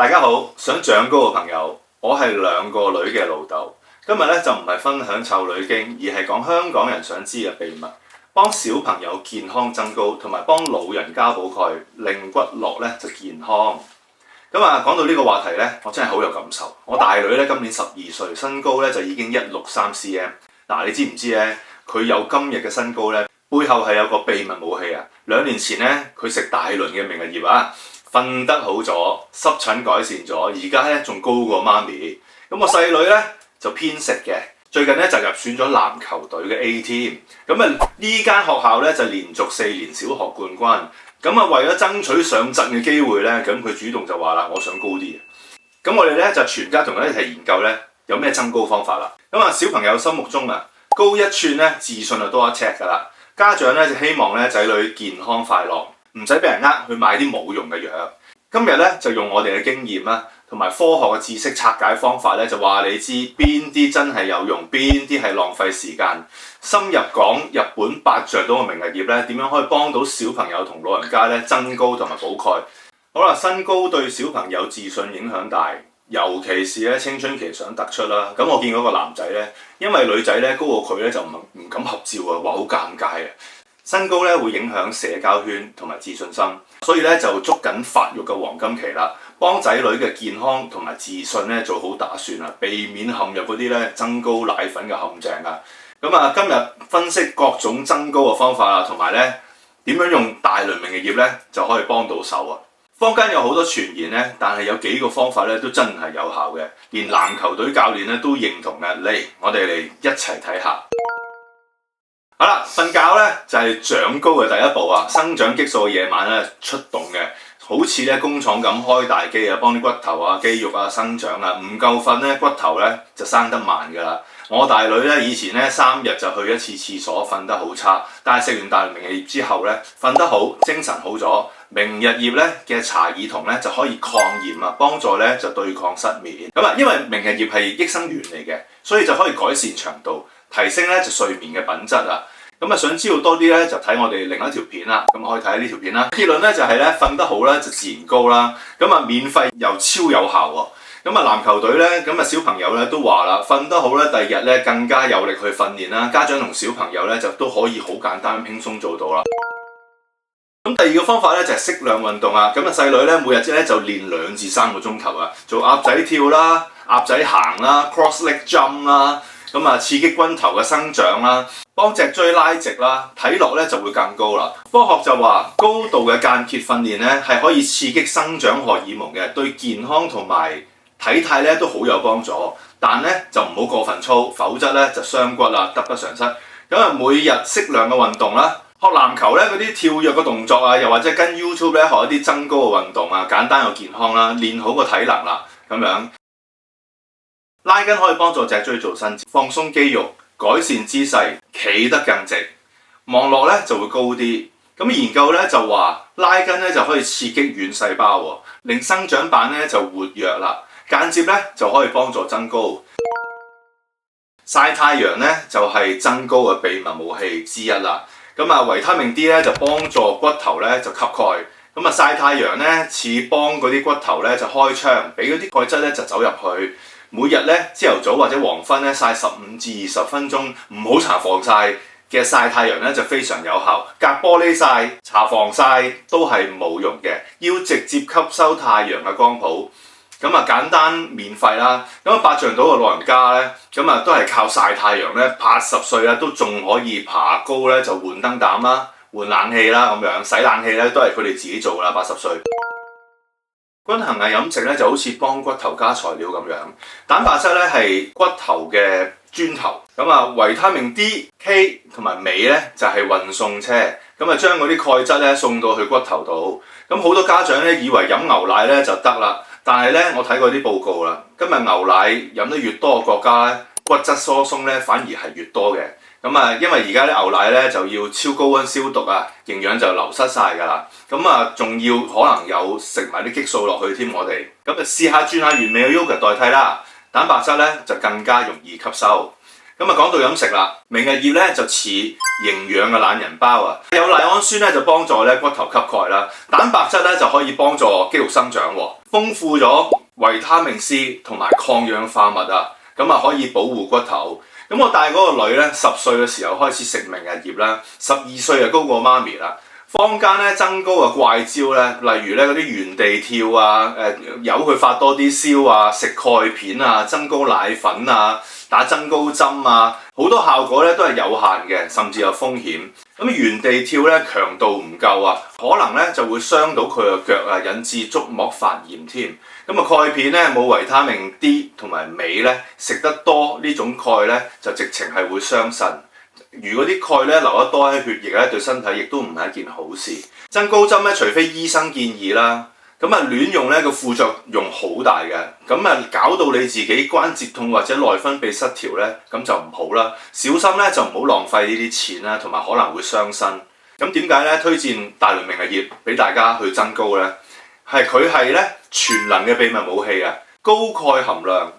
大家好，想長高嘅朋友，我係兩個女嘅老豆。今日咧就唔係分享臭女經，而係講香港人想知嘅秘密，幫小朋友健康增高，同埋幫老人家補鈣，令骨骼咧就健康。講到呢個話題咧，我真係好有感受。我大女咧今年12歲，身高咧就已經163 cm。你知唔知咧？佢有今日嘅身高咧，背後係有個秘密武器啊！2年前咧，佢食大輪嘅明日葉啊，瞓得好咗，濕疹改善咗，而家咧仲高過媽咪。我細女咧就偏食嘅，最近咧就入選咗籃球隊嘅 A team。呢間學校咧就連續4年小學冠軍。為咗爭取上陣嘅機會咧，佢主動就話啦：我想高啲。我哋咧就全家同佢一齊研究咧，有咩增高方法啦。小朋友心目中高1寸咧，自信就多1尺噶啦。家長咧就希望咧仔女健康快樂，唔使俾人去買啲冇用嘅藥。今日咧就用我哋嘅經驗啦，同埋科學嘅知識拆解方法咧，就話你知邊啲真係有用，邊啲係浪費時間。深入講日本8象島嘅明日葉咧，點樣可以幫到小朋友同老人家咧增高同埋補鈣。好啦，身高對小朋友自信影響大，尤其是咧青春期想突出啦。我見嗰個男仔咧，因為女仔咧高過佢咧就唔敢合照啊，話好尷尬啊。身高咧會影響社交圈同埋自信心，所以咧就捉緊發育嘅黃金期啦，幫仔女嘅健康同埋自信咧做好打算啊，避免陷入嗰啲咧增高奶粉嘅陷阱啊。今日分析各種增高嘅方法啊，同埋咧點樣用大輪明日葉咧就可以幫到手啊。坊間有好多傳言咧，但係有幾個方法咧都真係有效嘅，連籃球隊教練咧都認同嘅。嚟，我哋嚟一齊睇下。好啦，瞓覺咧就係長高嘅第一步啊！生長激素夜晚咧出動嘅，好似咧工廠咁開大機啊，幫啲骨頭啊、肌肉啊生長啊。唔夠瞓咧，骨頭咧就生得慢噶啦。我大女咧以前咧3日就去1次廁所，瞓得好差。但係食完大輪明日葉之後咧，瞓得好，精神好咗。明日葉咧嘅茶爾酮咧就可以抗炎啊，幫助咧就對抗失眠。因為明日葉係益生元嚟嘅，所以就可以改善腸道，提升咧就睡眠嘅品質啊。想知道多啲咧，就睇我哋另一條片啦。可以睇下呢條片啦。結論咧就係咧，瞓得好咧就自然高啦。免費又超有效喎。籃球隊咧，小朋友咧都話啦，瞓得好咧，第二日咧更加有力去訓練啦。家長同小朋友咧就都可以好簡單輕鬆做到啦。第二個方法咧就係適量運動啊。細女咧每日咧就練2至3個鐘頭啊，做鴨仔跳啦、鴨仔行啦、cross leg jump 啦，刺激龜頭嘅生長啦，幫脊椎拉直啦，睇落咧就會更高啦。科學就話高度嘅間歇訓練咧係可以刺激生長荷爾蒙嘅，對健康同埋體態咧都好有幫助。但咧就唔好過分操，否則咧就傷骨啦，得不償失。每日適量嘅運動啦。學籃球咧嗰啲跳躍嘅動作啊，又或者跟 YouTube 咧學一啲增高嘅運動啊，簡單又健康啦，練好個體能啦。拉筋可以幫助脊椎做伸展，放鬆肌肉，改善姿勢，企得更直，望落咧就會高啲。研究咧就話拉筋咧就可以刺激軟細胞，令生長板咧就活躍啦，間接咧就可以幫助增高。曬太陽咧就係增高嘅秘密武器之一啦。維他命 D 咧就幫助骨頭咧就吸鈣。曬太陽咧似幫嗰啲骨頭咧就開窗，俾嗰啲鈣質咧就走入去。每日咧朝頭早或者黃昏咧曬15至20分鐘，唔好搽防曬嘅曬太陽咧就非常有效。隔玻璃曬、搽防曬都係冇用嘅，要直接吸收太陽嘅光譜。簡單免費啦。8象島嘅老人家咧，都係靠曬太陽咧，80歲啦都仲可以爬高咧，就換燈膽啦、換冷氣啦洗冷氣咧都係佢哋自己做啦。80歲。均衡嘅飲食咧就好似幫骨頭加材料咁樣，蛋白質咧係骨頭嘅磚頭。維他命 D、K 同埋鎂咧就係運送車，將嗰啲鈣質咧送到去骨頭度。好多家長咧以為飲牛奶咧就得啦。但係咧，我睇過啲報告啦，今日牛奶飲得越多嘅國家咧，骨質疏鬆咧反而係越多嘅。因為而家啲牛奶咧就要超高溫消毒啊，營養就流失晒㗎啦。仲要可能有食埋啲激素落去添，我哋就試下轉下原味嘅 yogurt 代替啦。蛋白質咧就更加容易吸收。咁啊講到飲食啦，明日葉咧就似營養嘅懶人包啊，有賴氨酸咧就幫助咧骨頭吸鈣啦，蛋白質咧就可以幫助肌肉生長喎，豐富咗維他命 C 同埋抗氧化物啊，咁啊可以保護骨頭。咁我帶嗰個女咧10歲嘅時候開始食明日葉啦，12歲就高過媽咪啦。坊間咧增高嘅怪招咧，例如咧嗰啲原地跳啊，由佢發多啲燒啊，食鈣片啊，增高奶粉啊，打增高針啊，好多效果咧都係有限嘅，甚至有風險。咁原地跳咧強度唔夠啊，可能咧就會傷到佢嘅腳啊，引致觸膜發炎添。咁啊鈣片咧冇維他命 D 同埋鎂咧，食得多呢種鈣咧就直情係會傷腎。如果啲鈣咧流得多喺血液咧，對身體亦都唔係一件好事。增高針咧，除非醫生建議啦，咁啊亂用咧個副作用好大嘅，咁啊搞到你自己關節痛或者內分泌失調咧，咁就唔好啦。小心咧就唔好浪費呢啲錢啦，同埋可能會傷身。咁點解咧推薦大輪明日葉俾大家去增高咧？佢係咧全能嘅秘密武器啊！高鈣含量，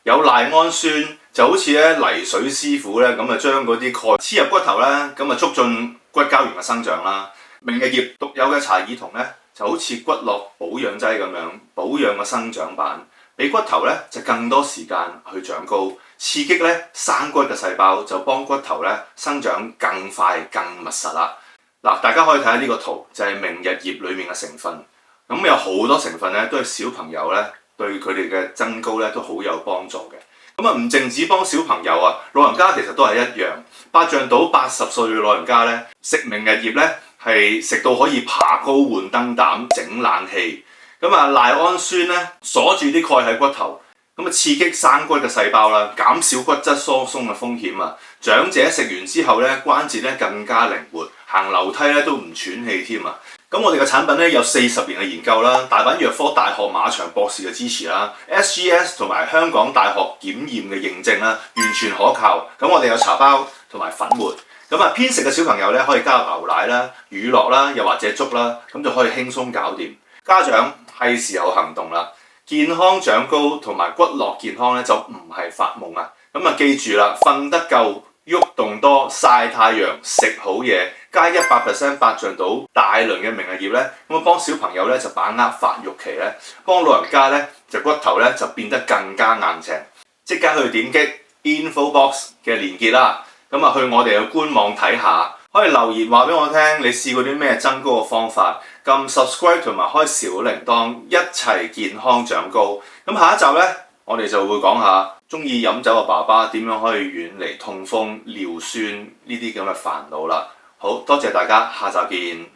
有賴氨酸。就好似咧泥水師傅咧咁啊，將嗰啲鈣黐入骨頭咧，咁啊促進骨膠原嘅生長啦。明日葉獨有嘅茶爾酮咧，就好似骨骼保養劑咁樣，保養嘅生長板，俾骨頭咧就更多時間去長高，刺激咧生骨嘅細胞，就幫骨頭咧生長更快、更密實啦。嗱，大家可以睇下呢個圖，就係明日葉裡面嘅成分。咁有好多成分咧，都係小朋友咧對佢哋嘅增高咧都好有幫助嘅。咁啊，唔淨止幫小朋友啊，老人家其實都係一樣。8丈到80歲嘅老人家咧，食明日葉咧係食到可以爬高、換燈膽、整冷氣。咁啊，賴氨酸咧鎖住啲鈣喺骨頭，咁啊刺激生骨嘅細胞啦，減少骨質疏鬆嘅風險啊。長者食完之後咧，關節咧更加靈活，行樓梯咧都唔喘氣添啊。咁我哋嘅產品咧有40年嘅研究啦，大品藥科大學馬場博士嘅支持啦 ，SGS 同埋香港大學檢驗嘅認證啦，完全可靠。咁我哋有茶包同埋粉末，咁啊偏食嘅小朋友咧可以加入牛奶啦、乳酪啦，又或者粥啦，咁就可以輕鬆搞掂。家長係時候行動啦，健康長高同埋骨骼健康咧就唔係發夢啊！咁啊記住啦，瞓得夠。喐動多，曬太陽，食好嘢，加100% 8丈到大輪嘅明日葉咧，咁啊幫小朋友咧就把握發育期咧，幫老人家咧就骨頭咧就變得更加硬淨。即刻去點擊 info box 嘅連結啦，咁啊去我哋嘅官網睇下，可以留言話俾我聽你試過啲咩增高嘅方法，撳 subscribe 同埋開小鈴鐺，一齊健康長高。咁下一集咧，我哋就會講下鍾意飲酒嘅爸爸點樣可以遠離痛風、尿酸呢啲咁嘅煩惱啦。好多謝大家，下集見。